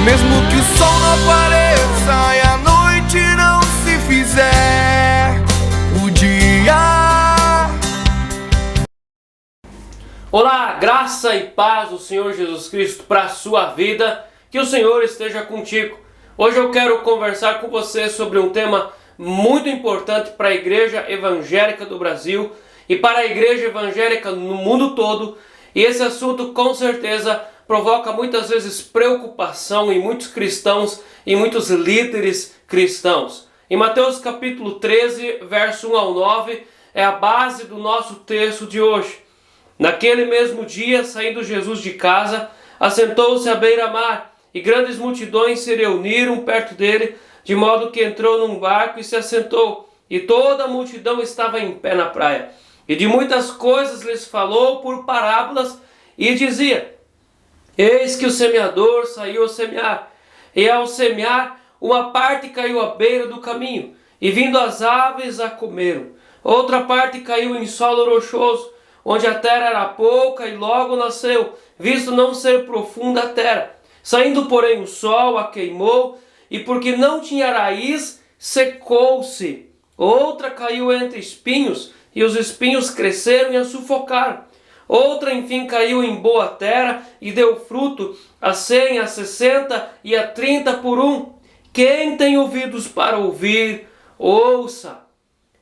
mesmo que o sol não apareça e a noite não se fizer o dia. Olá, graça e paz do Senhor Jesus Cristo para a sua vida, que o Senhor esteja contigo. Hoje eu quero conversar com você sobre um tema muito importante para a Igreja Evangélica do Brasil e para a Igreja Evangélica no mundo todo. E esse assunto com certeza provoca muitas vezes preocupação em muitos cristãos e muitos líderes cristãos. Em Mateus capítulo 13, verso 1 ao 9, é a base do nosso texto de hoje. Naquele mesmo dia, saindo Jesus de casa, assentou-se à beira-mar, e grandes multidões se reuniram perto dele, de modo que entrou num barco e se assentou, e toda a multidão estava em pé na praia. E de muitas coisas lhes falou por parábolas, e dizia: Eis que o semeador saiu a semear, e ao semear, uma parte caiu à beira do caminho, e vindo as aves a comeram. Outra parte caiu em solo rochoso, onde a terra era pouca, e logo nasceu, visto não ser profunda a terra. Saindo, porém, o sol a queimou, e porque não tinha raiz, secou-se. Outra caiu entre espinhos, e os espinhos cresceram e a sufocaram. Outra, enfim, caiu em boa terra, e deu fruto a 100, a 60 e a 30 por um. Quem tem ouvidos para ouvir, ouça.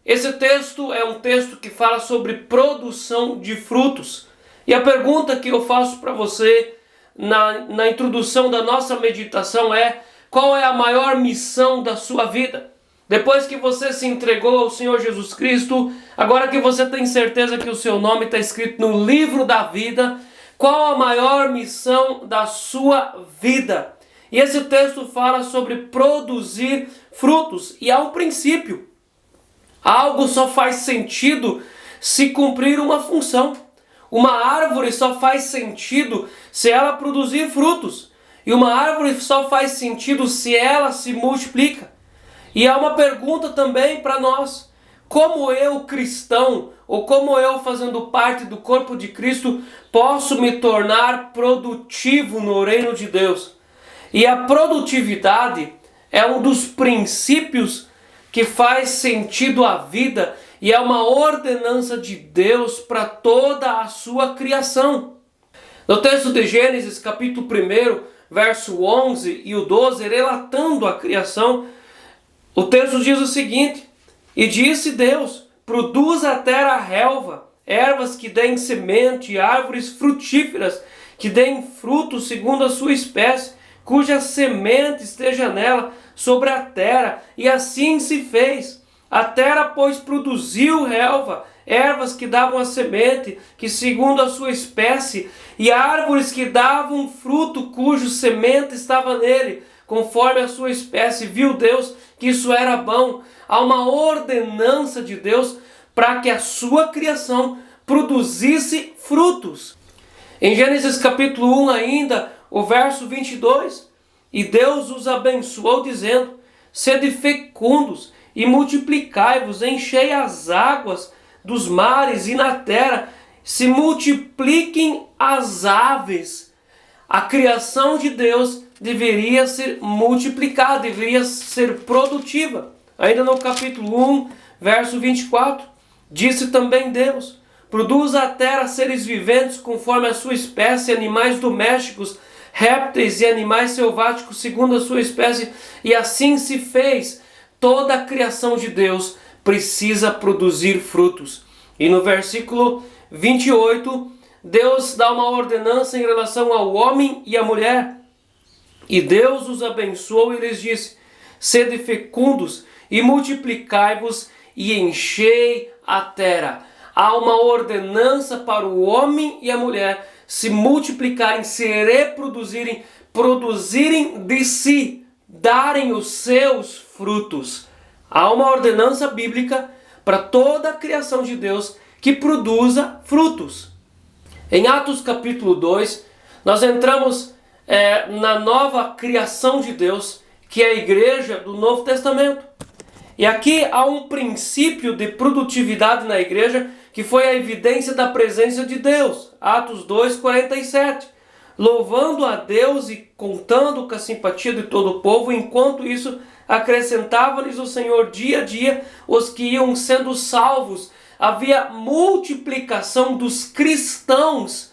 Esse texto é um texto que fala sobre produção de frutos. E a pergunta que eu faço para você na introdução da nossa meditação é: qual é a maior missão da sua vida? Depois que você se entregou ao Senhor Jesus Cristo, agora que você tem certeza que o seu nome está escrito no livro da vida, qual a maior missão da sua vida? E esse texto fala sobre produzir frutos. E há um princípio. Algo só faz sentido se cumprir uma função. Uma árvore só faz sentido se ela produzir frutos. E uma árvore só faz sentido se ela se multiplica. E há uma pergunta também para nós: como eu, cristão, ou como eu, fazendo parte do corpo de Cristo, posso me tornar produtivo no reino de Deus? E a produtividade é um dos princípios que faz sentido à vida e é uma ordenança de Deus para toda a sua criação. No texto de Gênesis, capítulo 1, verso 11 e o 12, relatando a criação, o texto diz o seguinte: E disse Deus: Produz a terra relva, ervas que deem semente, árvores frutíferas que deem frutos segundo a sua espécie, cuja semente esteja nela sobre a terra. E assim se fez. A terra, pois, produziu relva, ervas que davam a semente, que segundo a sua espécie, e árvores que davam fruto, cujo semente estava nele, conforme a sua espécie. Viu Deus que isso era bom. Há uma ordenança de Deus para que a sua criação produzisse frutos. Em Gênesis capítulo 1 ainda, o verso 22, e Deus os abençoou dizendo: Sede fecundos e multiplicai-vos, enchei as águas dos mares e na terra se multipliquem as aves. A criação de Deus deveria ser multiplicada, deveria ser produtiva. Ainda no capítulo 1, verso 24, disse também Deus: Produz a terra seres viventes conforme a sua espécie, animais domésticos, répteis e animais selváticos segundo a sua espécie. E assim se fez. Toda a criação de Deus precisa produzir frutos. E no versículo 28, Deus dá uma ordenança em relação ao homem e à mulher. E Deus os abençoou e lhes disse: Sede fecundos e multiplicai-vos e enchei a terra. Há uma ordenança para o homem e a mulher se multiplicarem, se reproduzirem, produzirem de si, darem os seus frutos. Há uma ordenança bíblica para toda a criação de Deus que produza frutos. Em Atos capítulo 2, nós entramos na nova criação de Deus, que é a igreja do Novo Testamento. E aqui há um princípio de produtividade na igreja que foi a evidência da presença de Deus. Atos 2:47. louvando a Deus e contando com a simpatia de todo o povo. Enquanto isso, acrescentava-lhes o Senhor dia a dia os que iam sendo salvos. Havia multiplicação dos cristãos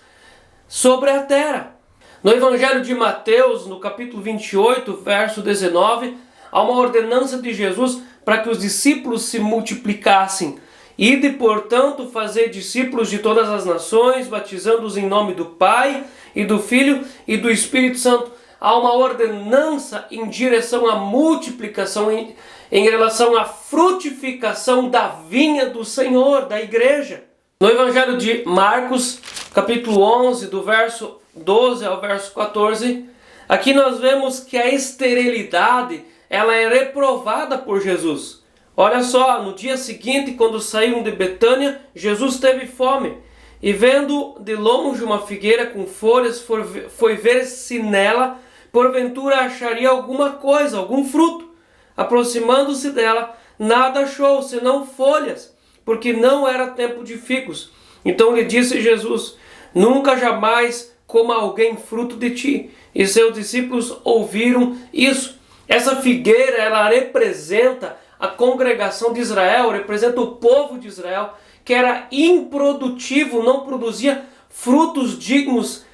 sobre a terra. No Evangelho de Mateus, no capítulo 28, verso 19, há uma ordenança de Jesus para que os discípulos se multiplicassem. Ide, portanto, fazer discípulos de todas as nações, batizando-os em nome do Pai, e do Filho e do Espírito Santo. Há uma ordenança em direção à multiplicação, em relação à frutificação da vinha do Senhor, da igreja. No Evangelho de Marcos, capítulo 11, do verso 12 ao verso 14, aqui nós vemos que a esterilidade, ela é reprovada por Jesus. Olha só, no dia seguinte, quando saíram de Betânia, Jesus teve fome. E vendo de longe uma figueira com folhas, foi ver se nela, porventura, acharia alguma coisa, algum fruto. Aproximando-se dela, nada achou, senão folhas, porque não era tempo de figos. Então lhe disse Jesus: nunca jamais coma alguém fruto de ti. E seus discípulos ouviram isso. Essa figueira, ela representa a congregação de Israel, representa o povo de Israel, que era improdutivo, não produzia frutos dignos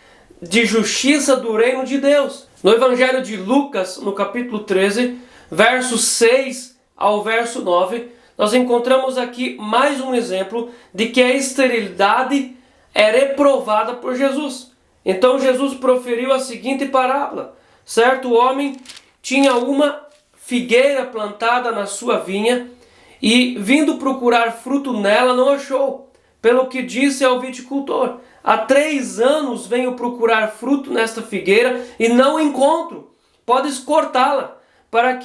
de justiça do reino de Deus. No Evangelho de Lucas, no capítulo 13, verso 6 ao verso 9, nós encontramos aqui mais um exemplo de que a esterilidade é reprovada por Jesus. Então Jesus proferiu a seguinte parábola. Certo homem tinha uma figueira plantada na sua vinha, e vindo procurar fruto nela, não achou. Pelo que disse ao viticultor: há 3 anos venho procurar fruto nesta figueira e não encontro. Podes cortá-la. Para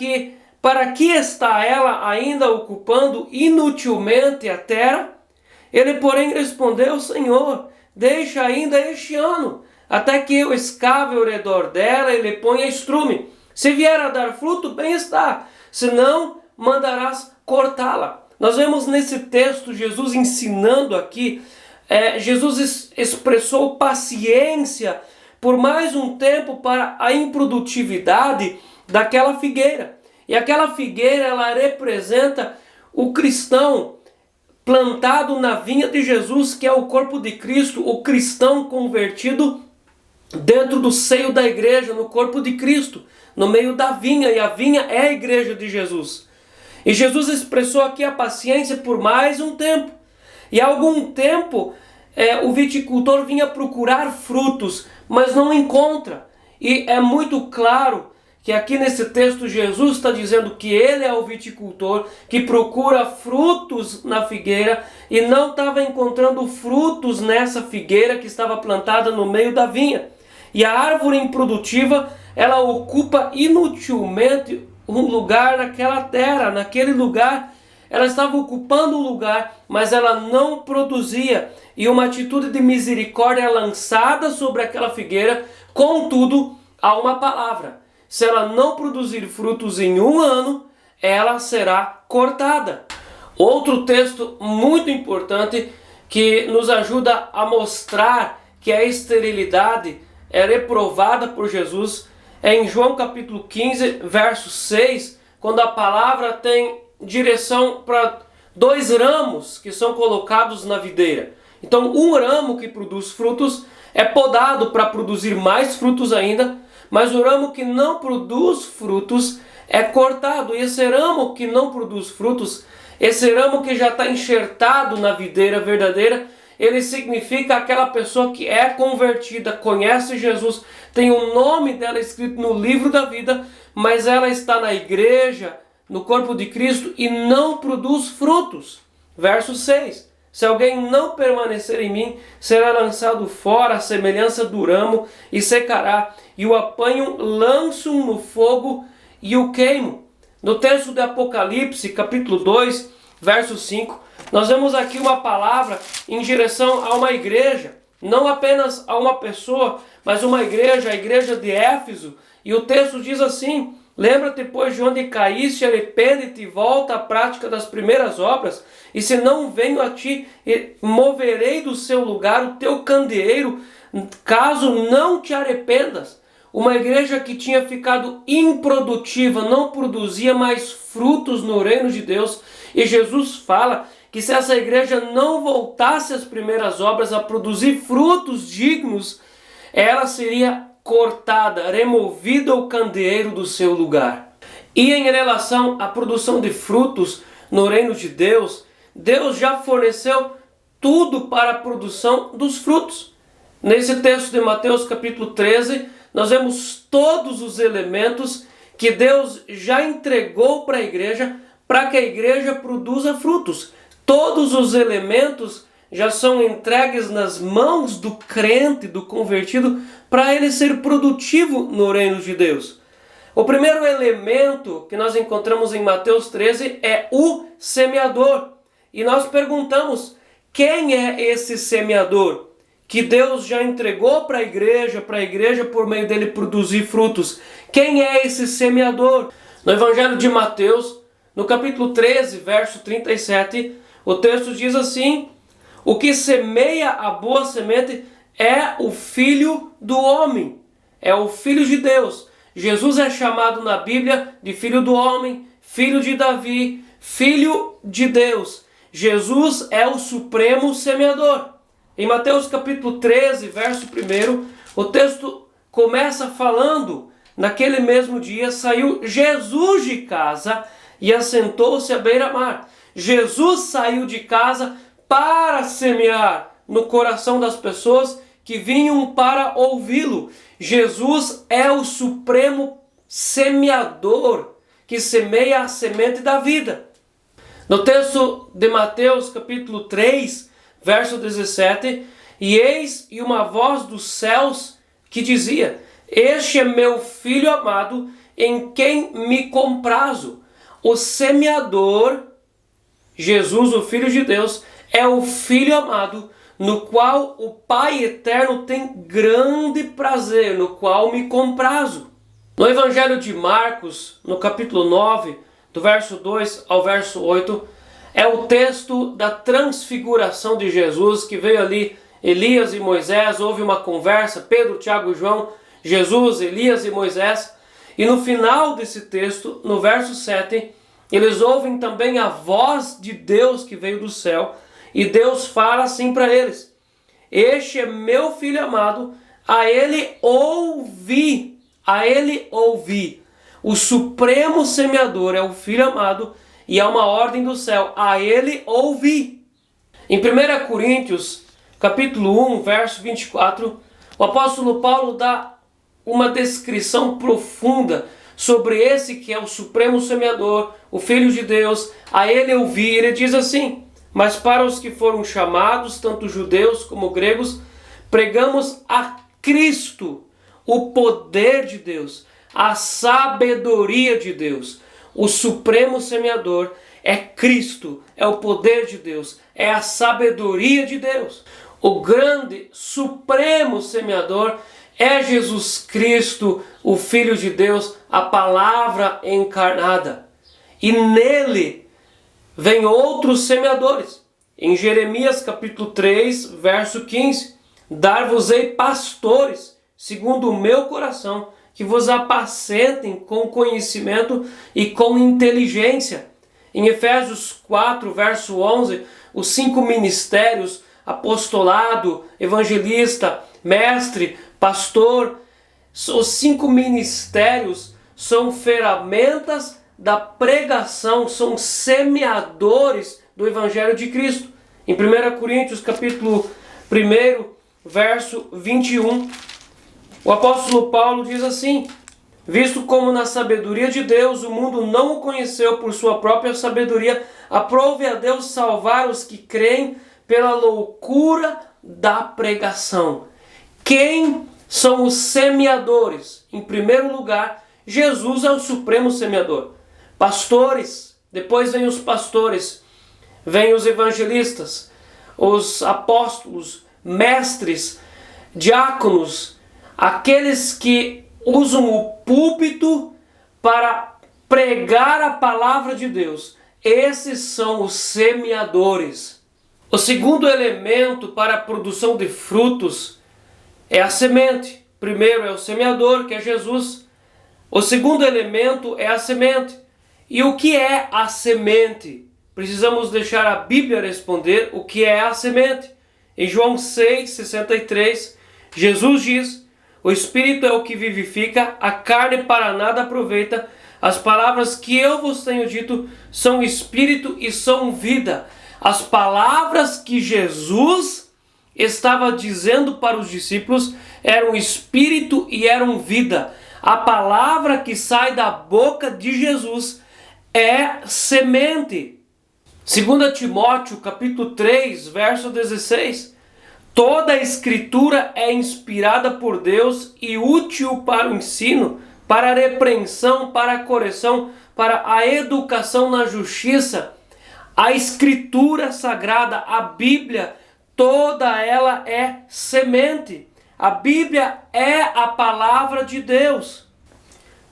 que está ela ainda ocupando inutilmente a terra? Ele, porém, respondeu: Senhor, deixa ainda este ano, até que eu escave ao redor dela e lhe ponha estrume. Se vier a dar fruto, bem está. Se não, mandarás cortá-la. Nós vemos nesse texto Jesus ensinando aqui. Jesus expressou paciência por mais um tempo para a improdutividade daquela figueira. E aquela figueira, ela representa o cristão plantado na vinha de Jesus, que é o corpo de Cristo, o cristão convertido dentro do seio da igreja, no corpo de Cristo, no meio da vinha, e a vinha é a igreja de Jesus. E Jesus expressou aqui a paciência por mais um tempo. E há algum tempo o viticultor vinha procurar frutos, mas não encontra. E é muito claro que aqui nesse texto Jesus está dizendo que ele é o viticultor que procura frutos na figueira e não estava encontrando frutos nessa figueira que estava plantada no meio da vinha. E a árvore improdutiva, ela ocupa inutilmente um lugar naquela terra, naquele lugar. Ela estava ocupando um lugar, mas ela não produzia. E uma atitude de misericórdia é lançada sobre aquela figueira. Contudo, há uma palavra: se ela não produzir frutos em 1 ano, ela será cortada. Outro texto muito importante que nos ajuda a mostrar que a esterilidade é reprovada por Jesus é em João capítulo 15, verso 6, quando a palavra tem direção para 2 ramos que são colocados na videira. Então, um ramo que produz frutos é podado para produzir mais frutos ainda, mas o ramo que não produz frutos é cortado. E esse ramo que não produz frutos, esse ramo que já está enxertado na videira verdadeira, ele significa aquela pessoa que é convertida, conhece Jesus, tem o nome dela escrito no livro da vida, mas ela está na igreja, no corpo de Cristo, e não produz frutos. Verso 6. Se alguém não permanecer em mim, será lançado fora à semelhança do ramo e secará, e o apanham, lançam no fogo e o queimam. No texto de Apocalipse, capítulo 2, verso 5, nós vemos aqui uma palavra em direção a uma igreja, não apenas a uma pessoa, mas uma igreja, a igreja de Éfeso. E o texto diz assim: Lembra-te, pois, de onde caíste, arrepende-te e volta à prática das primeiras obras. E se não venho a ti, moverei do seu lugar o teu candeeiro, caso não te arrependas. Uma igreja que tinha ficado improdutiva, não produzia mais frutos no reino de Deus. E Jesus fala que se essa igreja não voltasse às primeiras obras a produzir frutos dignos, ela seria cortada, removida o candeeiro do seu lugar. E em relação à produção de frutos no reino de Deus, Deus já forneceu tudo para a produção dos frutos. Nesse texto de Mateus capítulo 13, nós vemos todos os elementos que Deus já entregou para a igreja que a igreja produza frutos. Todos os elementos já são entregues nas mãos do crente, do convertido, para ele ser produtivo no reino de Deus. O primeiro elemento que nós encontramos em Mateus 13 é o semeador. E nós perguntamos, quem é esse semeador que Deus já entregou para a igreja por meio dele produzir frutos? Quem é esse semeador? No Evangelho de Mateus, no capítulo 13, verso 37, o texto diz assim: o que semeia a boa semente é o Filho do homem, é o Filho de Deus. Jesus é chamado na Bíblia de Filho do homem, Filho de Davi, Filho de Deus. Jesus é o supremo semeador. Em Mateus capítulo 13, verso 1, o texto começa falando: naquele mesmo dia saiu Jesus de casa e assentou-se à beira-mar. Jesus saiu de casa para semear no coração das pessoas que vinham para ouvi-lo. Jesus é o supremo semeador que semeia a semente da vida. No texto de Mateus capítulo 3, verso 17, e eis uma voz dos céus que dizia: este é meu filho amado, em quem me comprazo. O semeador, Jesus, o Filho de Deus, é o Filho amado, no qual o Pai eterno tem grande prazer, no qual me comprazo. No Evangelho de Marcos, no capítulo 9, do verso 2 ao verso 8, é o texto da transfiguração de Jesus, que veio ali Elias e Moisés, houve uma conversa, Pedro, Tiago e João, Jesus, Elias e Moisés, e no final desse texto, no verso 7, eles ouvem também a voz de Deus que veio do céu, e Deus fala assim para eles: este é meu filho amado, a ele ouvi. O supremo semeador é o filho amado, e há uma ordem do céu: a ele ouvi. Em 1 Coríntios, capítulo 1, verso 24, o apóstolo Paulo dá uma descrição profunda sobre esse que é o supremo semeador, o Filho de Deus. A ele ouvi. Ele diz assim: mas para os que foram chamados, tanto judeus como gregos, pregamos a Cristo, o poder de Deus, a sabedoria de Deus. O supremo semeador é Cristo, é o poder de Deus, é a sabedoria de Deus. O grande, supremo semeador é Jesus Cristo, o Filho de Deus, a palavra encarnada. E nele vem outros semeadores. Em Jeremias capítulo 3, verso 15, dar-vos-ei pastores, segundo o meu coração, que vos apacentem com conhecimento e com inteligência. Em Efésios 4, verso 11, os 5 ministérios, apostolado, evangelista, mestre, pastor, os 5 ministérios são ferramentas da pregação, são semeadores do Evangelho de Cristo. Em 1 Coríntios capítulo 1, verso 21, o apóstolo Paulo diz assim: visto como na sabedoria de Deus o mundo não o conheceu por sua própria sabedoria, aprove a Deus salvar os que creem pela loucura da pregação. Quem são os semeadores? Em primeiro lugar, Jesus é o supremo semeador. Pastores, depois vem os pastores, vem os evangelistas, os apóstolos, mestres, diáconos, aqueles que usam o púlpito para pregar a palavra de Deus. Esses são os semeadores. O segundo elemento para a produção de frutos é a semente. Primeiro é o semeador, que é Jesus. O segundo elemento é a semente. E o que é a semente? Precisamos deixar a Bíblia responder o que é a semente. Em João 6,63, Jesus diz: o Espírito é o que vivifica, a carne para nada aproveita. As palavras que eu vos tenho dito são Espírito e são vida. As palavras que Jesus estava dizendo para os discípulos eram Espírito e eram vida. A palavra que sai da boca de Jesus é semente. 2 Timóteo capítulo 3, verso 16. Toda a escritura é inspirada por Deus e útil para o ensino, para a repreensão, para a correção, para a educação na justiça. A escritura sagrada, a Bíblia, toda ela é semente. A Bíblia é a palavra de Deus.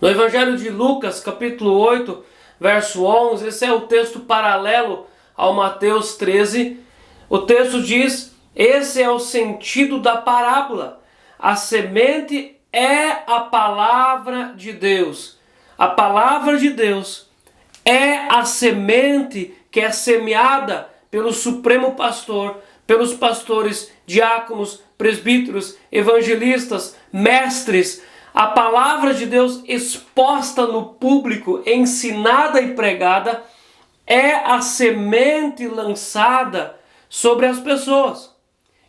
No Evangelho de Lucas, capítulo 8, verso 11, esse é o texto paralelo ao Mateus 13. O texto diz: esse é o sentido da parábola. A semente é a palavra de Deus. A palavra de Deus é a semente que é semeada pelo Supremo Pastor, pelos pastores, diáconos, presbíteros, evangelistas, mestres. A palavra de Deus exposta no público, ensinada e pregada, é a semente lançada sobre as pessoas.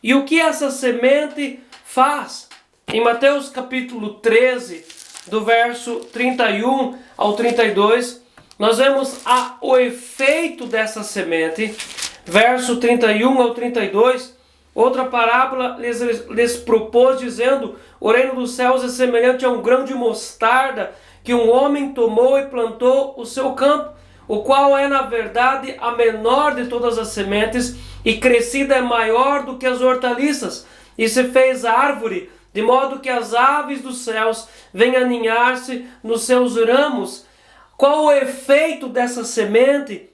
E o que essa semente faz? Em Mateus capítulo 13, do verso 31 ao 32, nós vemos o efeito dessa semente. Verso 31 ao 32, outra parábola lhes propôs, dizendo: o reino dos céus é semelhante a um grão de mostarda que um homem tomou e plantou o seu campo, o qual é na verdade a menor de todas as sementes, e crescida é maior do que as hortaliças, e se fez árvore, de modo que as aves dos céus vêm aninhar-se nos seus ramos. Qual o efeito dessa semente?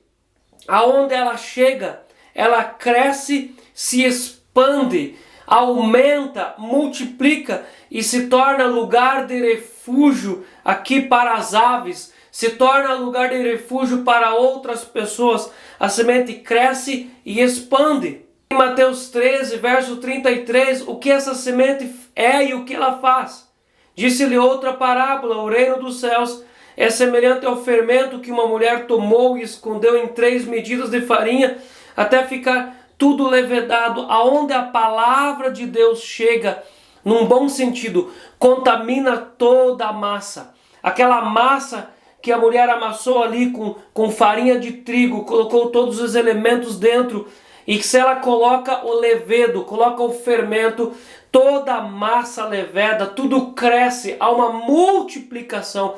Aonde ela chega, ela cresce, se expande, aumenta, multiplica e se torna lugar de refúgio aqui para as aves, se torna lugar de refúgio para outras pessoas. A semente cresce e expande. Em Mateus 13, verso 33, o que essa semente é e o que ela faz? Disse-lhe outra parábola: o reino dos céus é semelhante ao fermento que uma mulher tomou e escondeu em 3 medidas de farinha, até ficar tudo levedado. Aonde a palavra de Deus chega, num bom sentido, contamina toda a massa. Aquela massa que a mulher amassou ali com farinha de trigo, colocou todos os elementos dentro, e que se ela coloca o levedo, coloca o fermento, toda a massa leveda, tudo cresce, há uma multiplicação.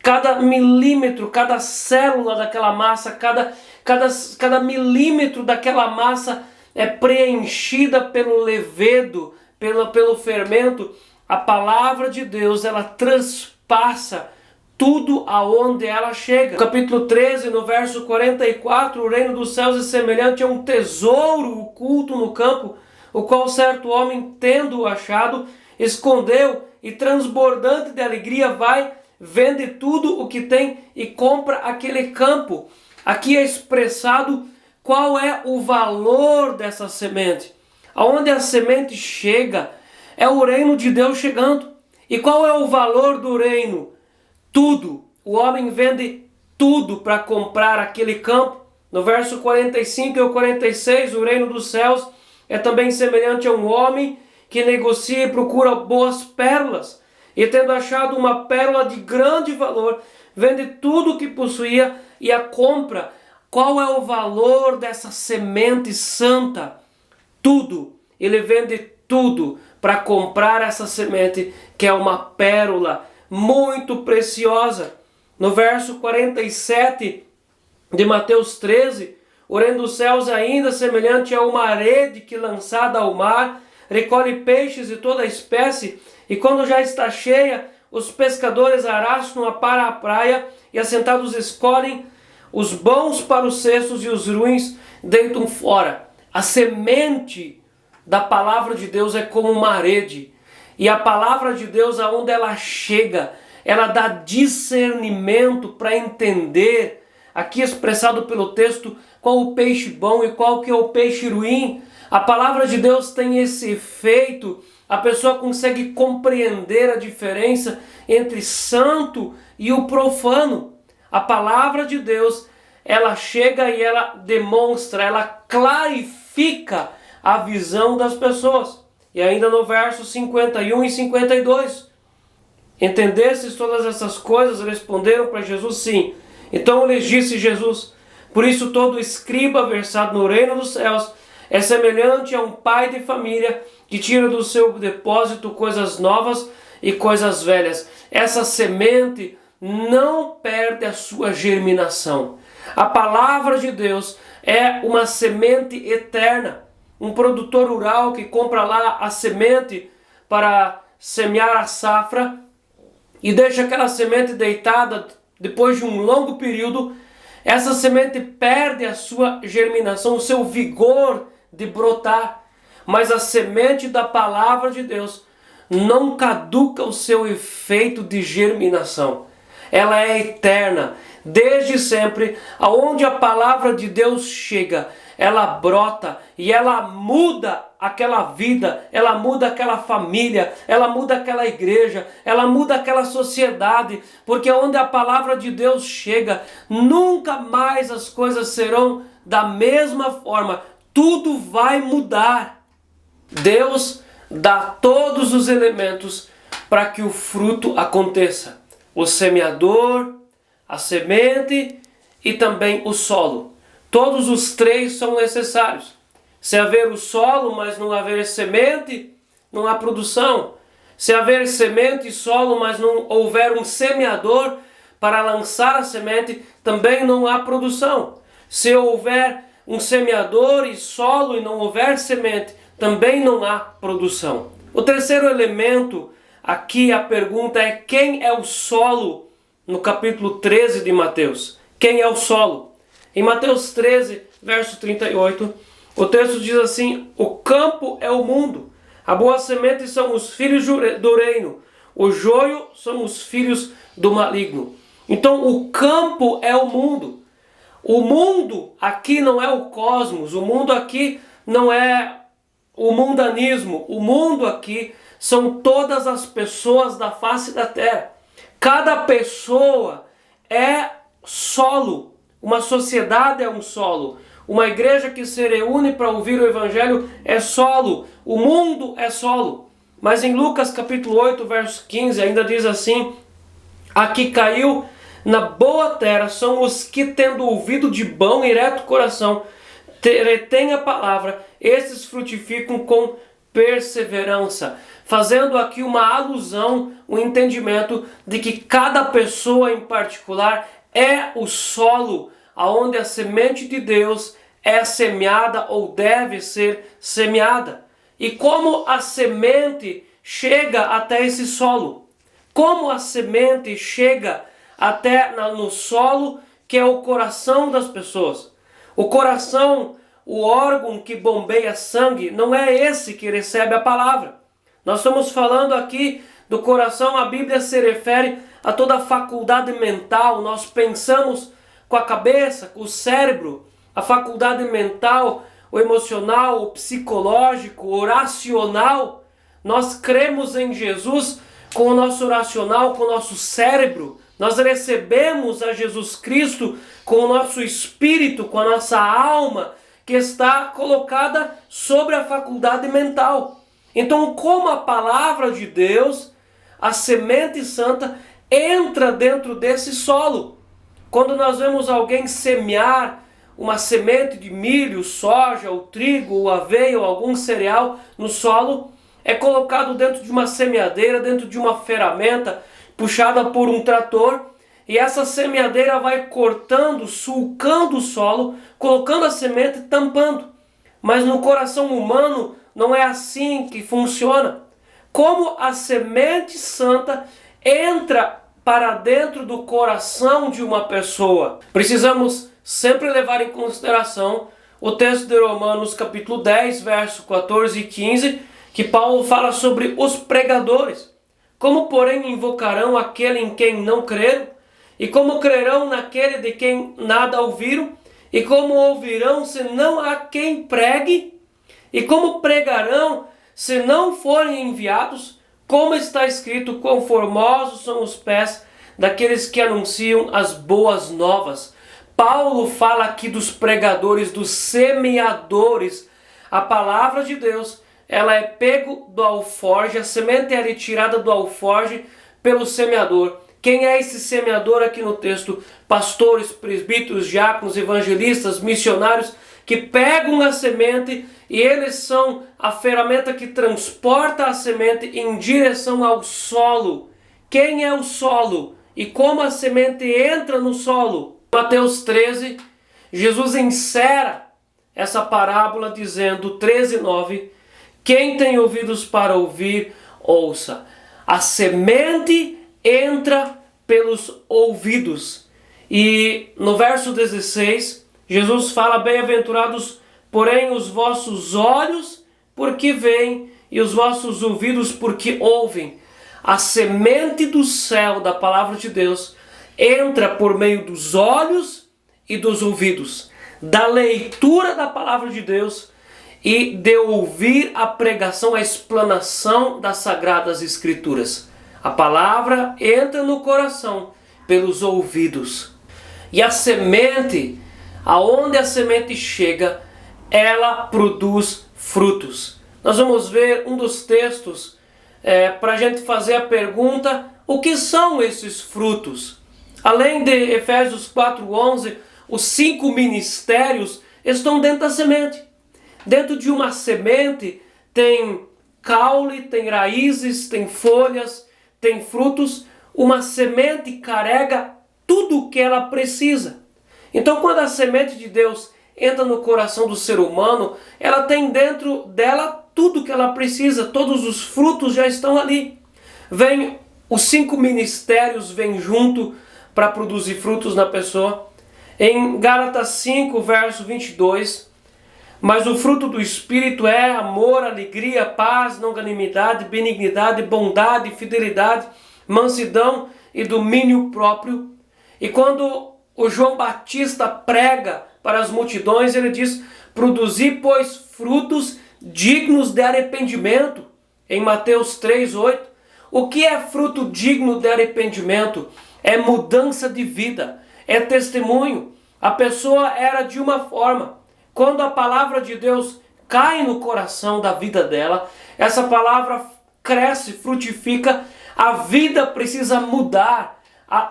Cada milímetro, cada célula daquela massa, cada milímetro daquela massa é preenchida pelo levedo, pelo fermento. A palavra de Deus, ela transpassa tudo aonde ela chega. No capítulo 13, no verso 44, o reino dos céus é semelhante a um tesouro oculto no campo, o qual certo homem, tendo-o achado, escondeu e transbordante de alegria vai, vende tudo o que tem e compra aquele campo. Aqui é expressado qual é o valor dessa semente. Aonde a semente chega, é o reino de Deus chegando. E qual é o valor do reino? Tudo. O homem vende tudo para comprar aquele campo. No verso 45 e 46, o reino dos céus é também semelhante a um homem que negocia e procura boas pérolas. E tendo achado uma pérola de grande valor, vende tudo o que possuía e a compra. Qual é o valor dessa semente santa? Tudo. Ele vende tudo para comprar essa semente, que é uma pérola muito preciosa. No verso 47 de Mateus 13, o reino dos céus ainda semelhante a uma rede que, lançada ao mar, recolhe peixes de toda espécie, e quando já está cheia, os pescadores arrastam para a praia e assentados escolhem os bons para os cestos e os ruins deitam fora. A semente da palavra de Deus é como uma rede. E a palavra de Deus, aonde ela chega, ela dá discernimento para entender, aqui expressado pelo texto, qual o peixe bom e qual que é o peixe ruim. A palavra de Deus tem esse efeito, a pessoa consegue compreender a diferença entre santo e o profano. A palavra de Deus, ela chega e ela demonstra, ela clarifica a visão das pessoas. E ainda no verso 51 e 52, entendestes todas essas coisas? Responderam para Jesus, sim. Então lhes disse Jesus, por isso todo escriba versado no reino dos céus é semelhante a um pai de família que tira do seu depósito coisas novas e coisas velhas. Essa semente não perde a sua germinação. A palavra de Deus é uma semente eterna. Um produtor rural que compra lá a semente para semear a safra e deixa aquela semente deitada depois de um longo período, essa semente perde a sua germinação, o seu vigor de brotar. Mas a semente da palavra de Deus não caduca o seu efeito de germinação. Ela é eterna, desde sempre. Aonde a palavra de Deus chega, ela brota e ela muda aquela vida, ela muda aquela família, ela muda aquela igreja, ela muda aquela sociedade, porque onde a palavra de Deus chega, nunca mais as coisas serão da mesma forma, tudo vai mudar. Deus dá todos os elementos para que o fruto aconteça: o semeador, a semente e também o solo. Todos os três são necessários. Se haver o solo, mas não haver semente, não há produção. Se haver semente e solo, mas não houver um semeador para lançar a semente, também não há produção. Se houver um semeador e solo e não houver semente, também não há produção. O terceiro elemento, aqui a pergunta é: quem é o solo? No capítulo 13 de Mateus. Quem é o solo? Em Mateus 13, verso 38, o texto diz assim: o campo é o mundo, a boa semente são os filhos do reino, o joio são os filhos do maligno. Então o campo é o mundo. O mundo aqui não é o cosmos, o mundo aqui não é o mundanismo, o mundo aqui são todas as pessoas da face da terra. Cada pessoa é solo, uma sociedade é um solo, uma igreja que se reúne para ouvir o evangelho é solo, o mundo é solo. Mas em Lucas capítulo 8, verso 15 ainda diz assim: aqui caiu na boa terra são os que, tendo ouvido de bom e reto coração, retém a palavra, esses frutificam com perseverança. Fazendo aqui uma alusão, um entendimento de que cada pessoa em particular é o solo aonde a semente de Deus é semeada ou deve ser semeada. E como a semente chega até esse solo? Como a semente chega até no solo, que é o coração das pessoas? O coração, o órgão que bombeia sangue, não é esse que recebe a palavra. Nós estamos falando aqui do coração, a Bíblia se refere a toda a faculdade mental. Nós pensamos com a cabeça, com o cérebro, a faculdade mental, o emocional, o psicológico, o racional. Nós cremos em Jesus com o nosso racional, com o nosso cérebro. Nós recebemos a Jesus Cristo com o nosso espírito, com a nossa alma, que está colocada sobre a faculdade mental. Então, como a palavra de Deus, a semente santa, entra dentro desse solo? Quando nós vemos alguém semear uma semente de milho, soja, ou trigo, ou aveia, ou algum cereal no solo, é colocado dentro de uma semeadeira, dentro de uma ferramenta puxada por um trator, e essa semeadeira vai cortando, sulcando o solo, colocando a semente, tampando. Mas no coração humano não é assim que funciona. Como a semente santa entra para dentro do coração de uma pessoa. Precisamos sempre levar em consideração o texto de Romanos capítulo 10, verso 14 e 15, que Paulo fala sobre os pregadores. Como, porém, invocarão aquele em quem não creram? E como crerão naquele de quem nada ouviram? E como ouvirão se não há quem pregue? E como pregarão se não forem enviados? Como está escrito, quão formosos são os pés daqueles que anunciam as boas novas. Paulo fala aqui dos pregadores, dos semeadores. A palavra de Deus, ela é pego do alforje, a semente é retirada do alforje pelo semeador. Quem é esse semeador aqui no texto? Pastores, presbíteros, diáconos, evangelistas, missionários, que pegam a semente e eles são a ferramenta que transporta a semente em direção ao solo. Quem é o solo? E como a semente entra no solo? Mateus 13, Jesus encerra essa parábola dizendo, 13:9, quem tem ouvidos para ouvir, ouça. A semente entra pelos ouvidos. E no verso 16, Jesus fala, bem-aventurados, porém, os vossos olhos, porque veem, e os vossos ouvidos, porque ouvem. A semente do céu, da palavra de Deus, entra por meio dos olhos e dos ouvidos, da leitura da palavra de Deus e de ouvir a pregação, a explanação das Sagradas Escrituras. A palavra entra no coração pelos ouvidos. E a semente, aonde a semente chega, ela produz frutos. Nós vamos ver um dos textos para a gente fazer a pergunta, o que são esses frutos? Além de Efésios 4:11, os 5 ministérios estão dentro da semente. Dentro de uma semente tem caule, tem raízes, tem folhas, tem frutos. Uma semente carrega tudo o que ela precisa. Então, quando a semente de Deus entra no coração do ser humano, ela tem dentro dela tudo o que ela precisa, todos os frutos já estão ali. Vem os 5 ministérios, vêm junto para produzir frutos na pessoa. Em Gálatas 5, verso 22, mas o fruto do Espírito é amor, alegria, paz, longanimidade, benignidade, bondade, fidelidade, mansidão e domínio próprio. E quando o João Batista prega para as multidões, ele diz, produzir, pois, frutos dignos de arrependimento. Em Mateus 3:8, o que é fruto digno de arrependimento? É mudança de vida, é testemunho. A pessoa era de uma forma. Quando a palavra de Deus cai no coração da vida dela, essa palavra cresce, frutifica, a vida precisa mudar,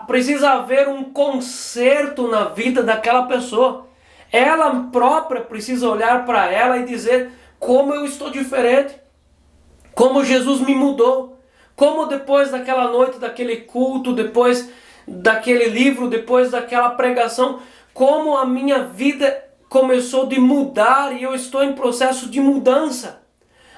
precisa haver um conserto na vida daquela pessoa. Ela própria precisa olhar para ela e dizer, como eu estou diferente, como Jesus me mudou, como depois daquela noite, daquele culto, depois daquele livro, depois daquela pregação, como a minha vida começou de mudar e eu estou em processo de mudança.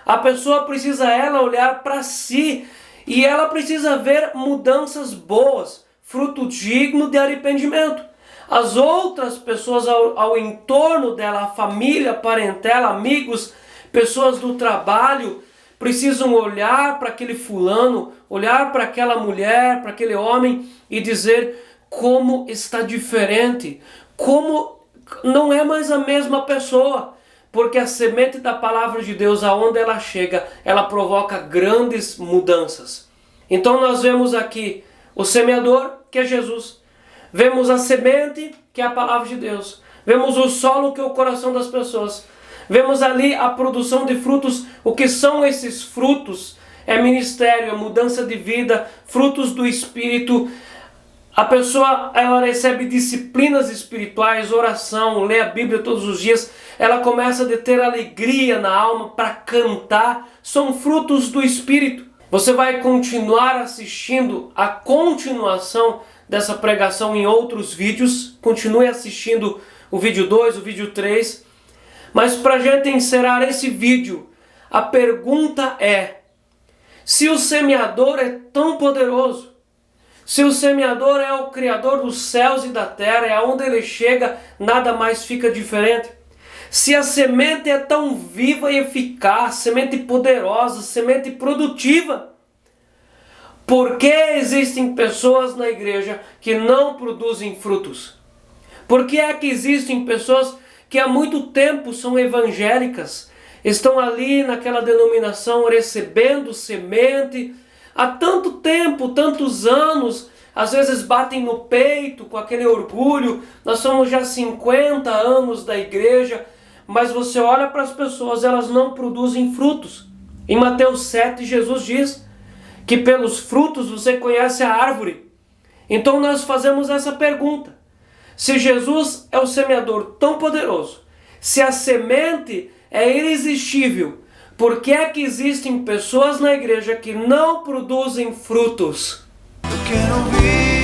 A pessoa precisa olhar para si e ela precisa ver mudanças boas, fruto digno de arrependimento. As outras pessoas ao entorno dela, a família, a parentela, amigos, pessoas do trabalho, precisam olhar para aquele fulano, olhar para aquela mulher, para aquele homem e dizer como está diferente, como não é mais a mesma pessoa, porque a semente da palavra de Deus, aonde ela chega, ela provoca grandes mudanças. Então nós vemos aqui o semeador, que é Jesus, vemos a semente, que é a palavra de Deus, vemos o solo, que é o coração das pessoas, vemos ali a produção de frutos. O que são esses frutos? É ministério, é mudança de vida, frutos do Espírito. A pessoa, ela recebe disciplinas espirituais, oração, lê a Bíblia todos os dias. Ela começa a ter alegria na alma para cantar. São frutos do Espírito. Você vai continuar assistindo a continuação dessa pregação em outros vídeos. Continue assistindo o vídeo 2, o vídeo 3. Mas para a gente encerrar esse vídeo, a pergunta é, se o semeador é tão poderoso, Se o semeador é o Criador dos céus e da terra, é aonde ele chega, nada mais fica diferente. Se a semente é tão viva e eficaz, semente poderosa, semente produtiva, por que existem pessoas na igreja que não produzem frutos? Por que é que existem pessoas que há muito tempo são evangélicas, estão ali naquela denominação recebendo semente, há tanto tempo, tantos anos, às vezes batem no peito com aquele orgulho, nós somos já 50 anos da igreja, mas você olha para as pessoas, elas não produzem frutos. Em Mateus 7, Jesus diz que pelos frutos você conhece a árvore. Então nós fazemos essa pergunta: se Jesus é o semeador tão poderoso, se a semente é irresistível, por que é que existem pessoas na igreja que não produzem frutos? Eu quero ouvir